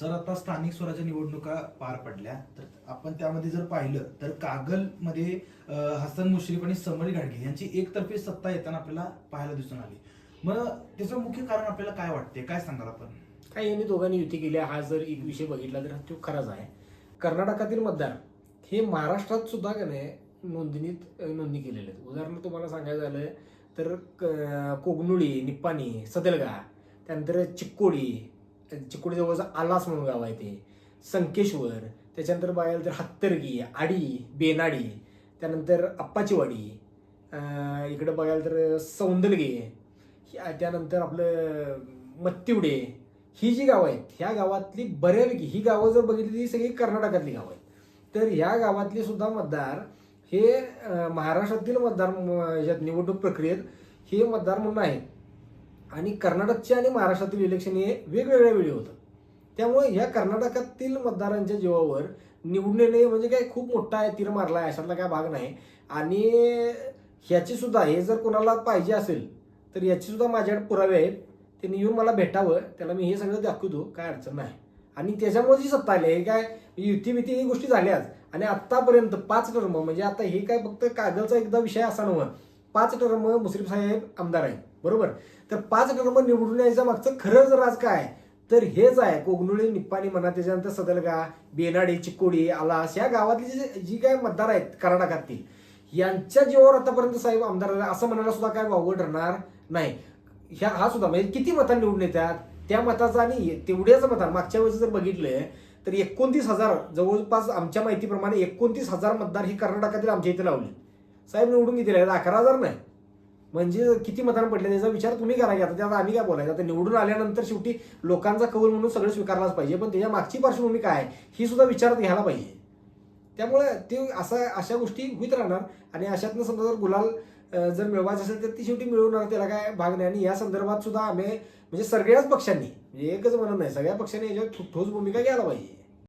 जर आता स्थानिक स्वराज्य निवडणुका पार पडल्या तर आपण त्यामध्ये जर पाहिलं तर कागलमध्ये हसन मुश्रीफ आणि समरी घाटगे यांची एकतर्फी सत्ता येताना आपल्याला पाहायला दिसून आली. मग त्याचं मुख्य कारण आपल्याला काय वाटते, काय सांगाल आपण? काय यांनी दोघांनी युती केली हा जर एक विषय बघितला तर तो खराच आहे. कर्नाटकातील मतदार हे महाराष्ट्रात सुद्धा का नाही नोंदणी केलेले आहेत. उदाहरण तुम्हाला सांगायचं झालं तर कोगनुळी, निप्पाणी, सदलगा, त्यानंतर चिक्कोडी जवळचं आलास म्हणून गाव आहे ते, संकेश्वर, त्याच्यानंतर बघायला तर हत्तरगी, आडी, बेनाडी, त्यानंतर अप्पाचीवाडी, इकडे बघायला तर सौंदलगे, त्यानंतर आपलं मत्तिवडे, ही जी गावं आहेत ह्या गावातली बऱ्यापैकी ही गावं जर बघितली ती सगळी कर्नाटकातली गावं आहेत. तर ह्या गावातले सुद्धा मतदार हे महाराष्ट्रातील मतदार ह्याच्यात निवडणूक प्रक्रियेत हे मतदार म्हणून आहेत. आणि कर्नाटकचे आणि महाराष्ट्रातील इलेक्शन हे वेगवेगळ्या वेळी होतं. त्यामुळे ह्या कर्नाटकातील मतदारांच्या जीवावर निवडून येणे म्हणजे काय खूप मोठा आहे, तीर मारला आहे अशातला काय भाग नाही. आणि ह्याची सुद्धा हे जर कोणाला पाहिजे असेल तर याची सुद्धा माझ्याकडे पुरावे आहेत. त्यांनी येऊन मला भेटावं, त्याला मी हे सगळं दाखवतो, काय अडचण नाही. आणि त्याच्यामुळे जी सत्ता आली हे काय युती बिती ही गोष्टी झाल्याच. आणि आत्तापर्यंत 5 टर्म म्हणजे आता हे काय फक्त कागलचा एकदा विषय असा नव्हता, 5 टर्म मुश्रीफ साहेब आमदार आहेत बरोबर. तर 5 टर्म निवडून यायचं मागचं खरं जर राज काय तर हेच आहे. कोगनुळी, निप्पाणी म्हणा, त्याच्यानंतर सदलगा, बेनाडी, चिक्कोडी, आलास या गावातली जी काय मतदार आहेत कर्नाटकातील यांच्या जीवावर आतापर्यंत साहेब आमदार असं म्हणायला सुद्धा काय वावगं ठरणार नाही. हा सुद्धा म्हणजे किती मतं निवडून येतात त्या मताचा आणि तेवढ्याच मतांना मागच्या वेळेस जर बघितलं तर 29,000 जवळपास आमच्या माहितीप्रमाणे 29,000 मतदार ही कर्नाटकातील आमच्या इथे लावले साहेब निवडून किती लागले 11,000 नाही. म्हणजे किती मतांना पडले त्याचा विचार तुम्ही करा की आता त्यात आम्ही काय बोलायचं. आता निवडून आल्यानंतर शेवटी लोकांचा कौल म्हणून सगळं स्वीकारलाच पाहिजे, पण त्याच्या मागची पार्श्वभूमी काय ही सुद्धा विचारात घ्यायला पाहिजे. त्यामुळे ते अशा गोष्टी होत राहणार. आणि अशातनं समजा जर गुलाल जर मिळवायचं असेल तर ती शेवटी मिळवणार, त्याला काय भाग नाही. आणि या संदर्भात सुद्धा आम्ही म्हणजे सगळ्याच पक्षांनी म्हणजे एकच म्हणत नाही, सगळ्या पक्षांनी याच्यावर ठोस भूमिका घ्यायला पाहिजे.